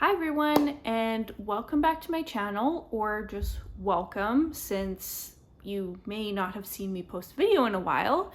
Hi everyone, and welcome back to my channel, or just welcome since you may not have seen me post a video in a while.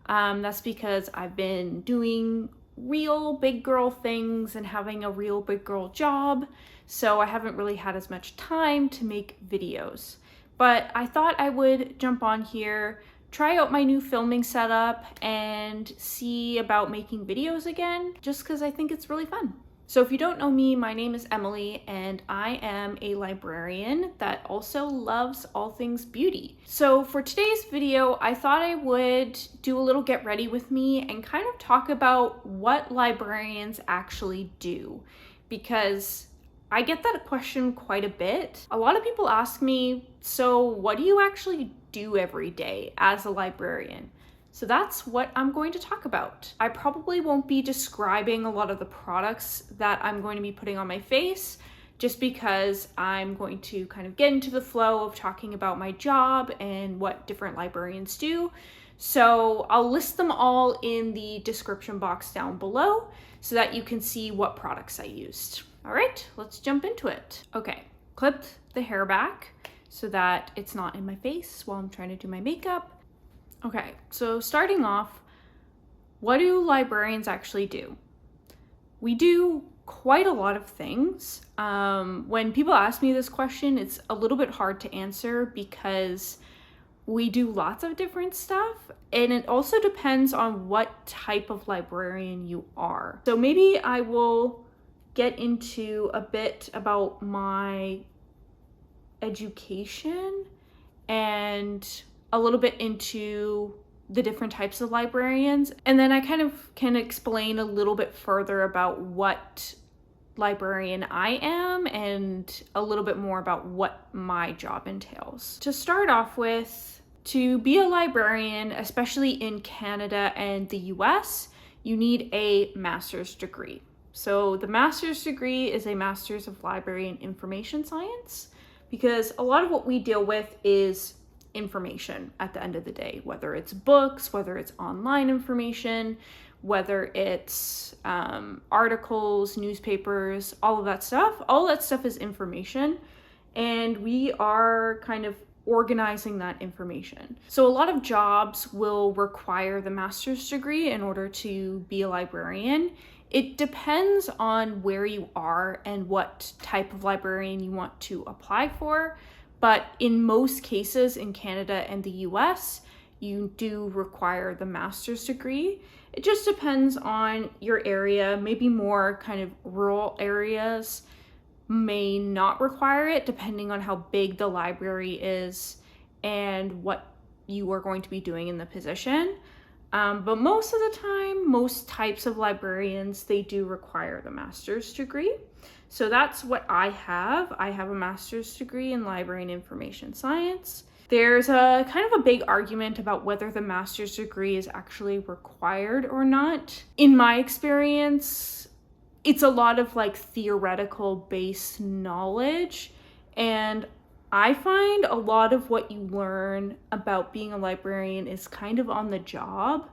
That's because I've been doing real big girl things and having a real big girl job, so I haven't really had as much time to make videos. But I thought I would jump on here, try out my new filming setup, and see about making videos again, just because I think it's really fun. So if you don't know me, my name is Emily and I am a librarian that also loves all things beauty. So for today's video, I thought I would do a little get ready with me and kind of talk about what librarians actually do, because I get that question quite a bit. A lot of people ask me, so what do you actually do every day as a librarian? So that's what I'm going to talk about. I probably won't be describing a lot of the products that I'm going to be putting on my face, just because I'm going to kind of get into the flow of talking about my job and what different librarians do. So I'll list them all in the description box down below so that you can see what products I used. All right, let's jump into it. Okay, clipped the hair back so that it's not in my face while I'm trying to do my makeup. Okay, so starting off, what do librarians actually do? We do quite a lot of things. When people ask me this question, it's a little bit hard to answer because we do lots of different stuff, and it also depends on what type of librarian you are. So maybe I will get into a bit about my education and a little bit into the different types of librarians, and then I kind of can explain a little bit further about what librarian I am and a little bit more about what my job entails. To start off with, to be a librarian, especially in Canada and the US, you need a master's degree. So the master's degree is a Master's of Library and Information Science, because a lot of what we deal with is information at the end of the day, whether it's books, whether it's online information, whether it's articles, newspapers, all of that stuff is information, and we are kind of organizing that information. So a lot of jobs will require the master's degree in order to be a librarian. It depends on where you are and what type of librarian you want to apply for. But in most cases in Canada and the US, you do require the master's degree. It just depends on your area. Maybe more kind of rural areas may not require it, depending on how big the library is and what you are going to be doing in the position. But most of the time, most types of librarians, they do require the master's degree. So that's what I have. I have a master's degree in Library and Information Science. There's a kind of a big argument about whether the master's degree is actually required or not. In my experience, it's a lot of like theoretical based knowledge, and I find a lot of what you learn about being a librarian is kind of on the job.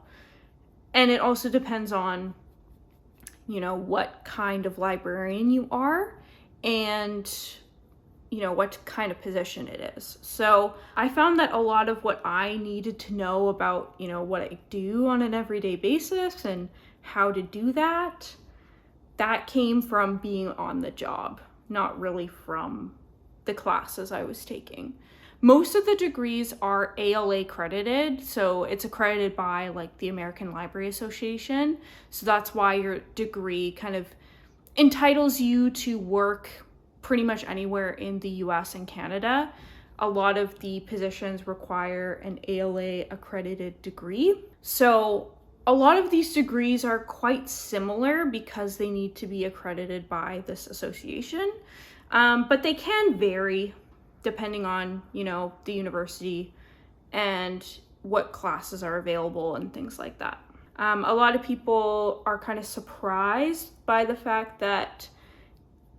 And it also depends on, you know, what kind of librarian you are and, you know, what kind of position it is. So I found that a lot of what I needed to know about, you know, what I do on an everyday basis and how to do that, that came from being on the job, not really from the classes I was taking. Most of the degrees are ALA accredited, so it's accredited by like the American Library Association. So that's why your degree kind of entitles you to work pretty much anywhere in the US and Canada. A lot of the positions require an ALA accredited degree. So a lot of these degrees are quite similar because they need to be accredited by this association. But they can vary depending on, you know, the university and what classes are available and things like that. A lot of people are kind of surprised by the fact that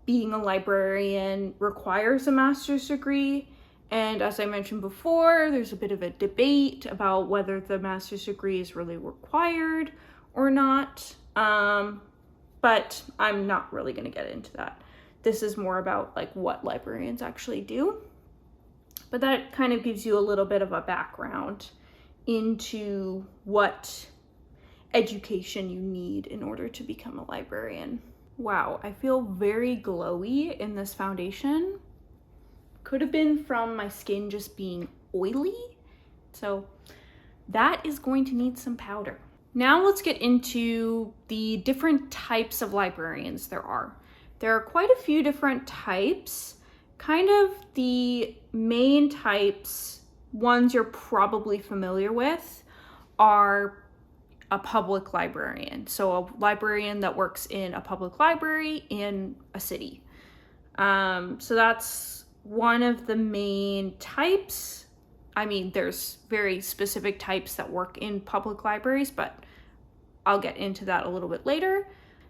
being a librarian requires a master's degree. And as I mentioned before, there's a bit of a debate about whether the master's degree is really required or not. But I'm not really going to get into that. this is more about like what librarians actually do. But that kind of gives you a little bit of a background into what education you need in order to become a librarian. Wow, I feel very glowy in this foundation. Could have been from my skin just being oily. So that is going to need some powder. Now let's get into the different types of librarians there are. There are quite a few different types. Kind of the main types, ones you're probably familiar with, are a public librarian. So a librarian that works in a public library in a city. So that's one of the main types. I mean, there's very specific types that work in public libraries, but I'll get into that a little bit later.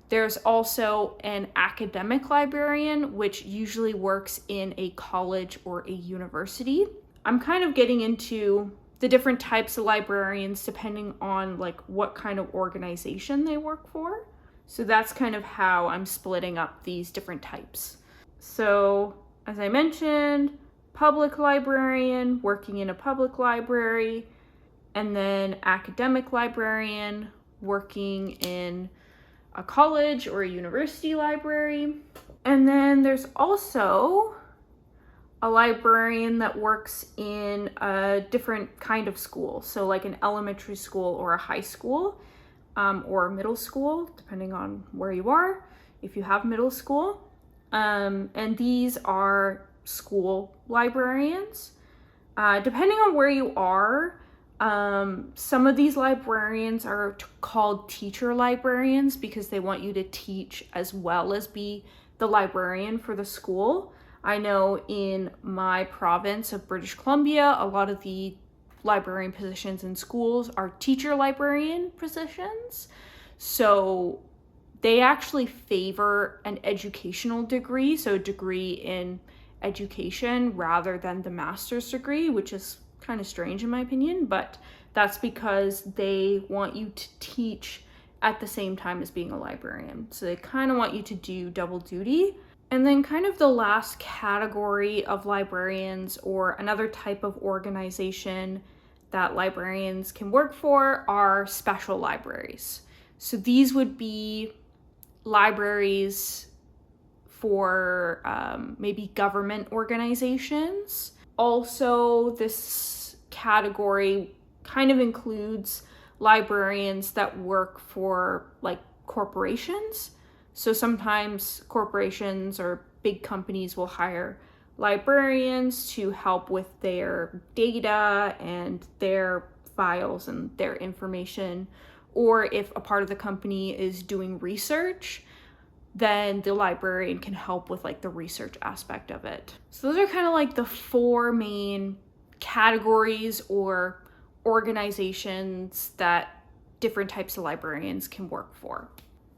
There's also an academic librarian, which usually works in a college or a university. I'm kind of getting into the different types of librarians depending on like what kind of organization they work for. So that's kind of how I'm splitting up these different types. So as I mentioned, public librarian working in a public library, and then academic librarian working in a college or a university library. And then there's also a librarian that works in a different kind of school. So like an elementary school or a high school, or a middle school, depending on where you are, if you have middle school. And these are school librarians. Depending on where you are, some of these librarians are called teacher librarians because they want you to teach as well as be the librarian for the school. I know in my province of British Columbia, a lot of the librarian positions in schools are teacher librarian positions. So they actually favor an educational degree, so a degree in education rather than the master's degree, which is kind of strange in my opinion, but that's because they want you to teach at the same time as being a librarian. So they kind of want you to do double duty. And then kind of the last category of librarians, or another type of organization that librarians can work for, are special libraries. So these would be libraries for maybe government organizations. Also, this category kind of includes librarians that work for like corporations. So sometimes corporations or big companies will hire librarians to help with their data and their files and their information. Or if a part of the company is doing research, then the librarian can help with like the research aspect of it. So those are kind of like the four main categories or organizations that different types of librarians can work for.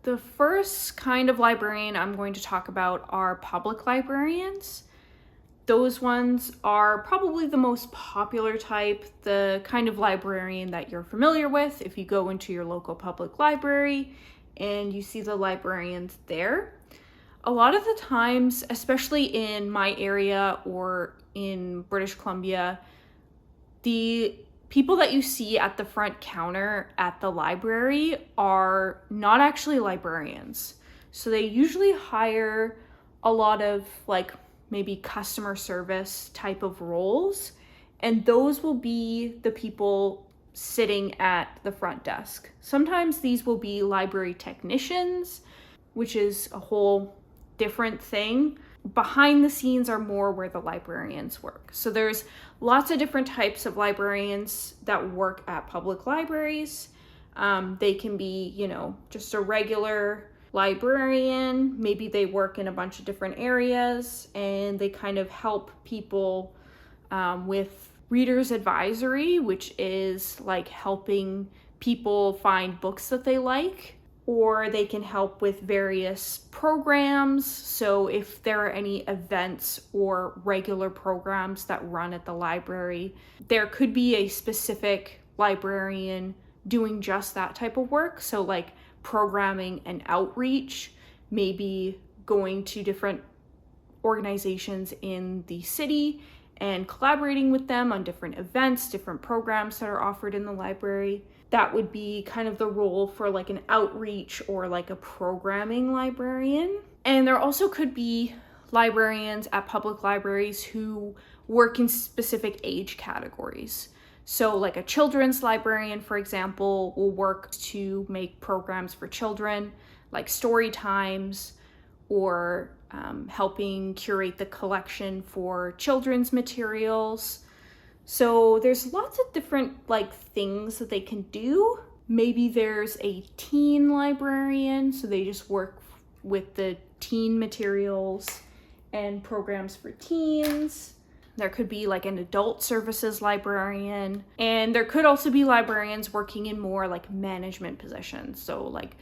The first kind of librarian I'm going to talk about are public librarians. Those ones are probably the most popular type, the kind of librarian that you're familiar with if you go into your local public library and you see the librarians there. A lot of the times, especially in my area or in British Columbia, the people that you see at the front counter at the library are not actually librarians. So they usually hire a lot of like maybe customer service type of roles, and those will be the people sitting at the front desk. Sometimes these will be library technicians, which is a whole different thing. Behind the scenes are more where the librarians work. So there's lots of different types of librarians that work at public libraries. They can be, just a regular librarian. Maybe they work in a bunch of different areas and they kind of help people with reader's advisory, which is like helping people find books that they like. Or they can help with various programs. So if there are any events or regular programs that run at the library, there could be a specific librarian doing just that type of work. So like programming and outreach, maybe going to different organizations in the city and collaborating with them on different events, different programs that are offered in the library. That would be kind of the role for like an outreach or like a programming librarian. And there also could be librarians at public libraries who work in specific age categories. So like a children's librarian, for example, will work to make programs for children, like story times, or helping curate the collection for children's materials. So there's lots of different like things that they can do. Maybe there's a teen librarian, so they just work with the teen materials and programs for teens. There could be like an adult services librarian, and there could also be librarians working in more like management positions. So like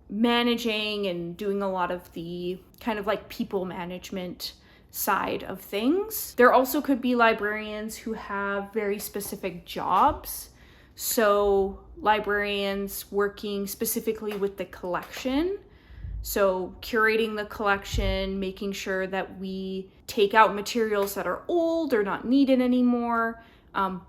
managing and doing a lot of the kind of like people management side of things. There also could be librarians who have very specific jobs. So librarians working specifically with the collection. So curating the collection, making sure that we take out materials that are old or not needed anymore,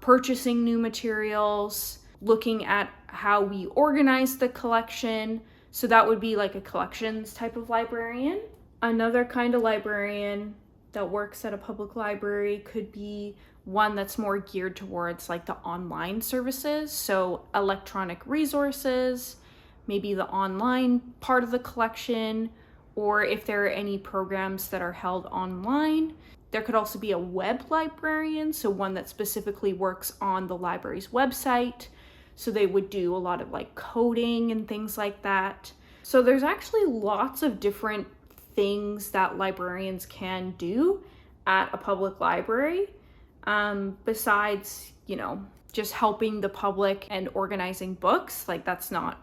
purchasing new materials, looking at how we organize the collection. So that would be like a collections type of librarian. Another kind of librarian that works at a public library could be one that's more geared towards like the online services. So electronic resources, maybe the online part of the collection, or if there are any programs that are held online. There could also be a web librarian, so one that specifically works on the library's website. So they would do a lot of like coding and things like that. So there's actually lots of different things that librarians can do at a public library, besides, you know, just helping the public and organizing books. Like that's not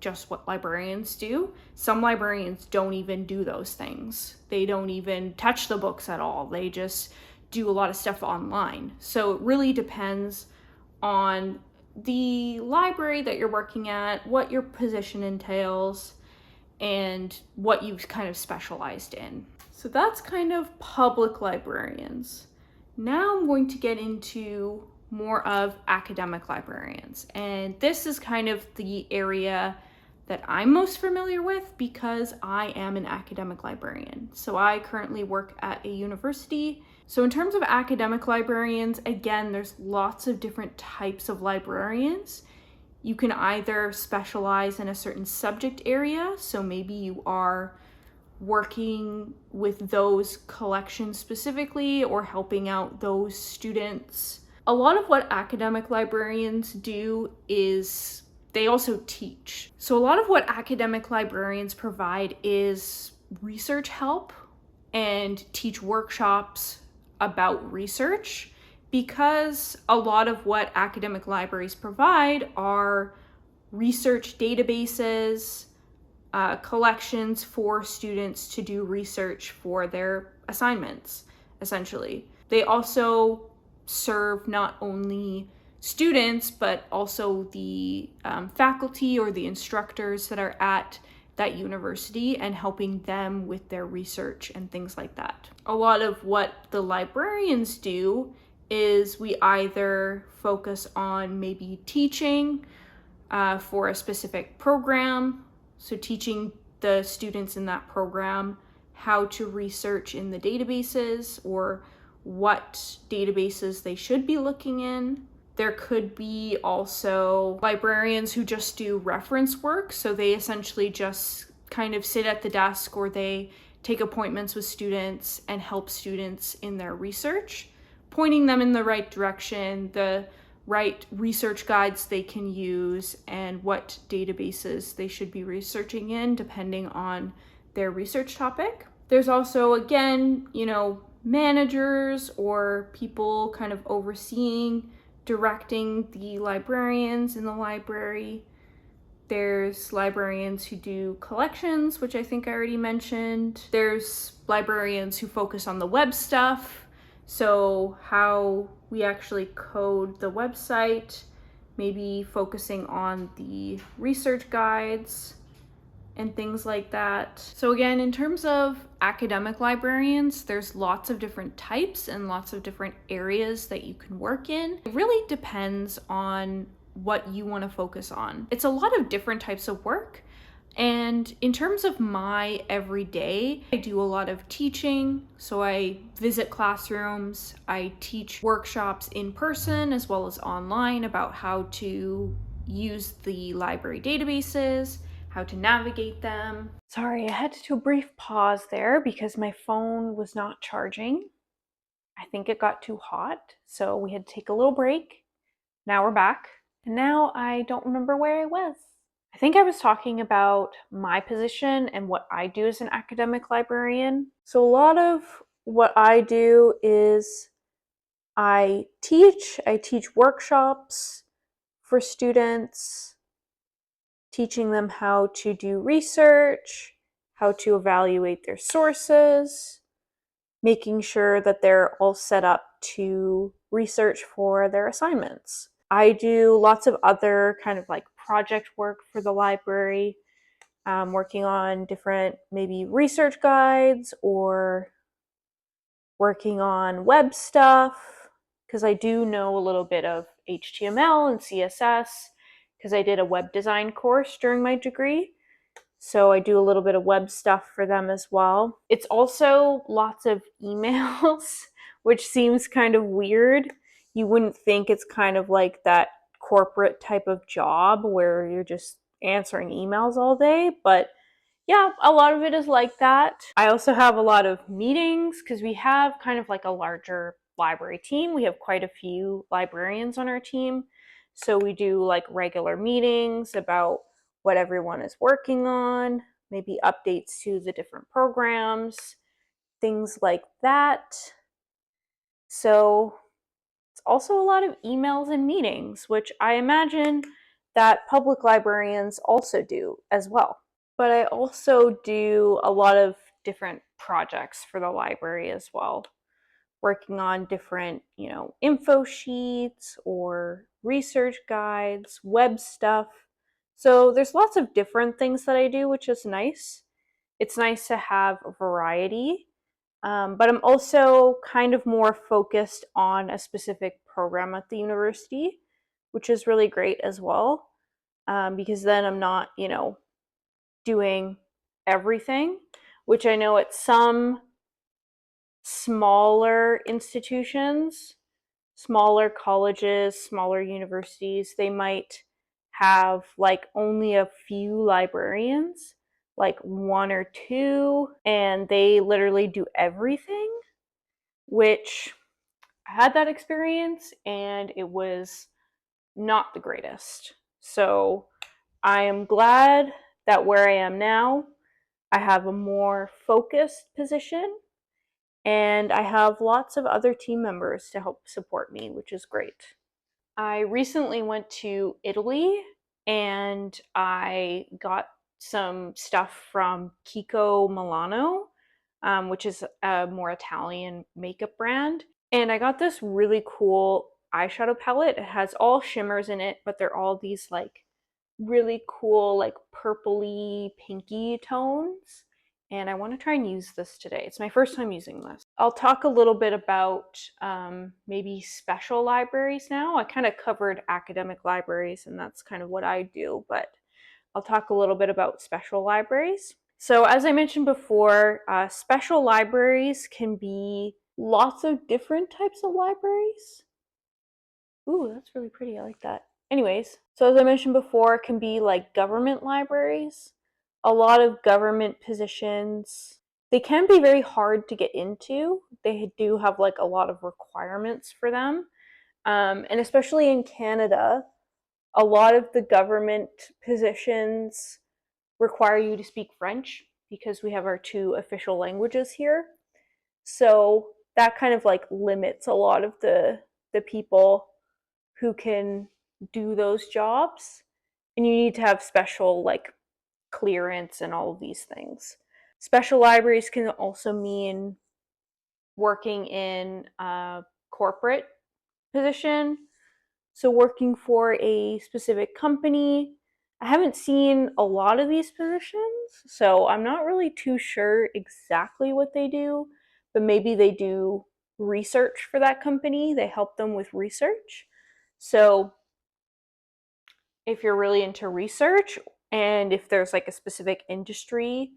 just what librarians do. Some librarians don't even do those things. They don't even touch the books at all. They just do a lot of stuff online. So it really depends on the library that you're working at, what your position entails, and what you've kind of specialized in. So that's kind of public librarians. Now I'm going to get into more of academic librarians. And this is kind of the area that I'm most familiar with because I am an academic librarian. So I currently work at a university. So in terms of academic librarians, again, there's lots of different types of librarians. You can either specialize in a certain subject area, so maybe you are working with those collections specifically or helping out those students. A lot of what academic librarians do is they also teach. So a lot of what academic librarians provide is research help and teach workshops about research, because a lot of what academic libraries provide are research databases, collections for students to do research for their assignments, essentially. They also serve not only students, but also the faculty or the instructors that are at that university and helping them with their research and things like that. A lot of what the librarians do is we either focus on maybe teaching for a specific program, so teaching the students in that program how to research in the databases or what databases they should be looking in. There could be also librarians who just do reference work, so they essentially just kind of sit at the desk or they take appointments with students and help students in their research, pointing them in the right direction, the right research guides they can use, and what databases they should be researching in depending on their research topic. There's also, again, managers or people kind of overseeing, directing the librarians in the library. There's librarians who do collections, which I think I already mentioned. There's librarians who focus on the web stuff, so how we actually code the website, maybe focusing on the research guides and things like that. So again, in terms of academic librarians, there's lots of different types and lots of different areas that you can work in. It really depends on what you want to focus on. It's a lot of different types of work. And in terms of my everyday, I do a lot of teaching. So I visit classrooms, I teach workshops in person as well as online about how to use the library databases, how to navigate them. Sorry, I had to do a brief pause there because my phone was not charging. I think it got too hot, so we had to take a little break. Now we're back, and now I don't remember where I was. I think I was talking about my position and what I do as an academic librarian. So a lot of what I do is I teach workshops for students, teaching them how to do research, how to evaluate their sources, making sure that they're all set up to research for their assignments. I do lots of other kind of like project work for the library, working on different maybe research guides or working on web stuff, because I do know a little bit of HTML and CSS because I did a web design course during my degree. So I do a little bit of web stuff for them as well. It's also lots of emails, which seems kind of weird. You wouldn't think it's kind of like that corporate type of job where you're just answering emails all day, but yeah, a lot of it is like that. I also have a lot of meetings because we have kind of like a larger library team. We have quite a few librarians on our team. So we do like regular meetings about what everyone is working on, maybe updates to the different programs, things like that. So it's also a lot of emails and meetings, which I imagine that public librarians also do as well. But I also do a lot of different projects for the library as well, working on different, info sheets or research guides, web stuff. So there's lots of different things that I do, which is nice. It's nice to have a variety, but I'm also kind of more focused on a specific program at the university, which is really great as well, because then I'm not, doing everything, which I know at some smaller institutions, smaller colleges, smaller universities, they might have like only a few librarians, like one or two, and they literally do everything, which I had that experience and it was not the greatest. So I am glad that where I am now, I have a more focused position and I have lots of other team members to help support me, which is great. I recently went to Italy and I got some stuff from Kiko Milano, which is a more Italian makeup brand. And I got this really cool eyeshadow palette. It has all shimmers in it, but they're all these like really cool, like purpley, pinky tones. And I want to try and use this today. It's my first time using this. I'll talk a little bit about maybe special libraries now. I kind of covered academic libraries, and that's kind of what I do, but I'll talk a little bit about special libraries. So as I mentioned before, special libraries can be lots of different types of libraries. Ooh, that's really pretty. I like that. Anyways, so as I mentioned before, it can be like government libraries. A lot of government positions, they can be very hard to get into. They do have like a lot of requirements for them. And especially in Canada, a lot of the government positions require you to speak French because we have our two official languages here. So that kind of like limits a lot of the people who can do those jobs, and you need to have special like clearance and all of these things. Special libraries can also mean working in a corporate position, so working for a specific company, I haven't seen a lot of these positions, so I'm not really too sure exactly what they do, but maybe they do research for that company. They help them with research. So if you're really into research and if there's like a specific industry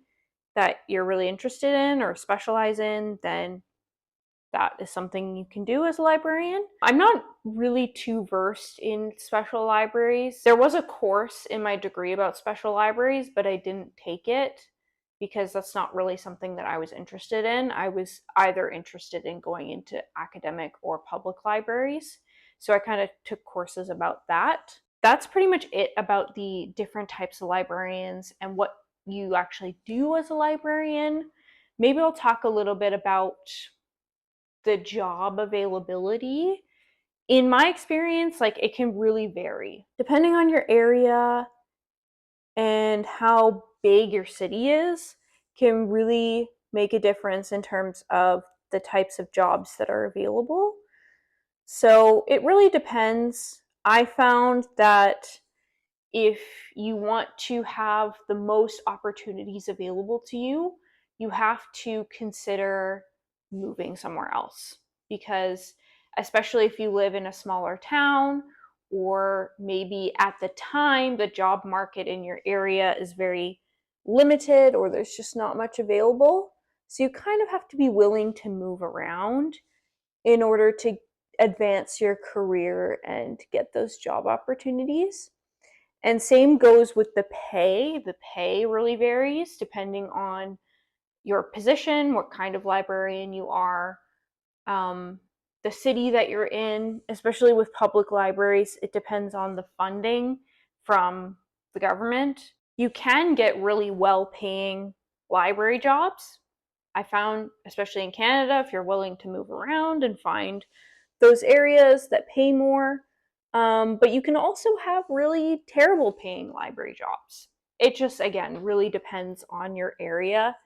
that you're really interested in or specialize in, then that is something you can do as a librarian. I'm not really too versed in special libraries. There was a course in my degree about special libraries, but I didn't take it because that's not really something that I was interested in. I was either interested in going into academic or public libraries. So I kind of took courses about that. That's pretty much it about the different types of librarians and what you actually do as a librarian. Maybe I'll talk a little bit about the job availability. In my experience, like it can really vary depending on your area and how big your city is, can really make a difference in terms of the types of jobs that are available. So it really depends. I found that if you want to have the most opportunities available to you, you have to consider moving somewhere else. Because, especially if you live in a smaller town, or maybe at the time the job market in your area is very limited or there's just not much available. So you kind of have to be willing to move around in order to advance your career and get those job opportunities. And same goes with the pay. The pay really varies depending on your position, what kind of librarian you are, the city that you're in. Especially with public libraries, it depends on the funding from the government. You can get really well-paying library jobs. I found, especially in Canada, if you're willing to move around and find those areas that pay more. But you can also have really terrible paying library jobs. It just, again, really depends on your area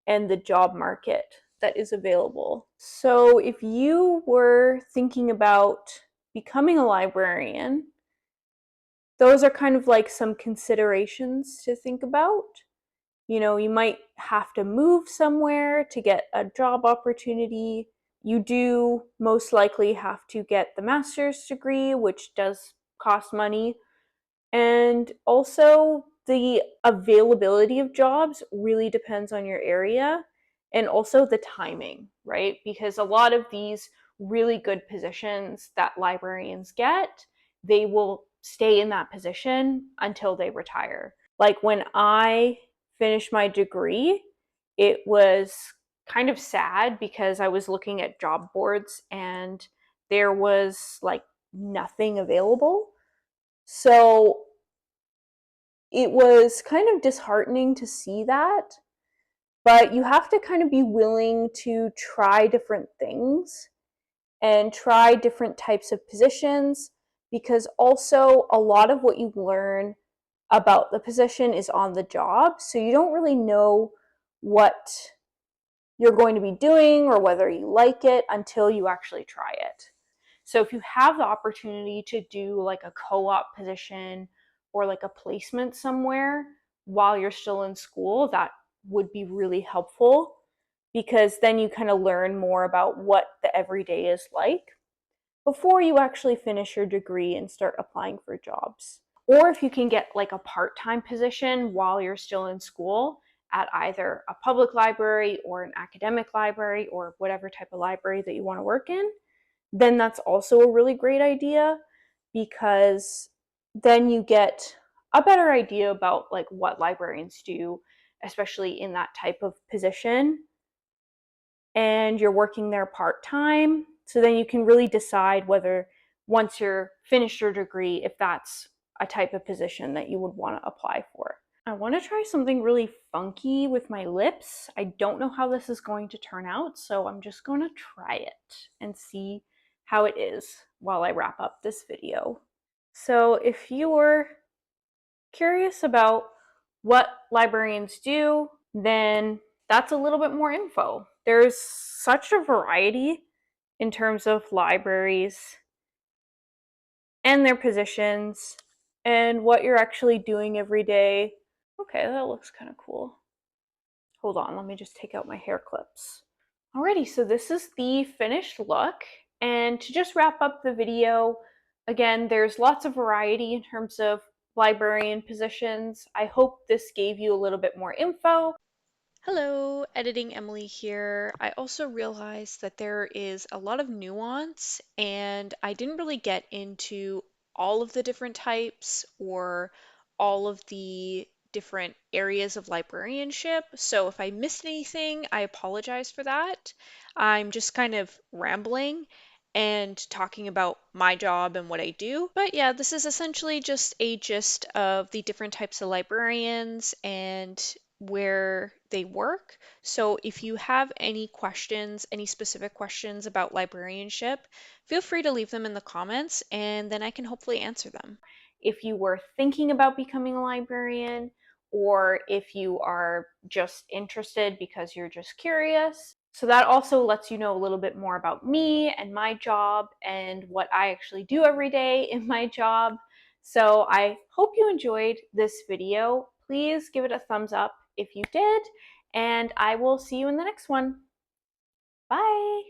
and the job market that is available. So if you were thinking about becoming a librarian, those are kind of like some considerations to think about. You know, you might have to move somewhere to get a job opportunity. You do most likely have to get the master's degree, which does cost money. And also, the availability of jobs really depends on your area and also the timing, right? Because a lot of these really good positions that librarians get, they will stay in that position until they retire. Like when I finished my degree, it was kind of sad because I was looking at job boards and there was like nothing available. So it was kind of disheartening to see that, but you have to kind of be willing to try different things and try different types of positions, because also a lot of what you learn about the position is on the job. So you don't really know what you're going to be doing or whether you like it until you actually try it. So if you have the opportunity to do like a co-op position or like a placement somewhere while you're still in school, that would be really helpful, because then you kind of learn more about what the everyday is like before you actually finish your degree and start applying for jobs. Or if you can get like a part-time position while you're still in school at either a public library or an academic library or whatever type of library that you want to work in, then that's also a really great idea, because then you get a better idea about like what librarians do, especially in that type of position, and you're working there part-time. So then you can really decide whether, once you're finished your degree, if that's a type of position that you would want to apply for. I want to try something really funky with my lips. I don't know how this is going to turn out, so I'm just going to try it and see how it is while I wrap up this video. So if you're curious about what librarians do, then that's a little bit more info. There's such a variety in terms of libraries and their positions and what you're actually doing every day. Okay, that looks kind of cool. Hold on, let me just take out my hair clips. Alrighty, so this is the finished look. And to just wrap up the video, again, there's lots of variety in terms of librarian positions. I hope this gave you a little bit more info. Hello, Editing Emily here. I also realized that there is a lot of nuance, and I didn't really get into all of the different types or all of the different areas of librarianship. So if I missed anything, I apologize for that. I'm just kind of rambling and talking about my job and what I do. But yeah, this is essentially just a gist of the different types of librarians and where they work. So if you have any questions, any specific questions about librarianship, feel free to leave them in the comments and then I can hopefully answer them. If you were thinking about becoming a librarian, or if you are just interested because you're just curious. So that also lets you know a little bit more about me and my job and what I actually do every day in my job. So I hope you enjoyed this video. Please give it a thumbs up if you did, and I will see you in the next one. Bye!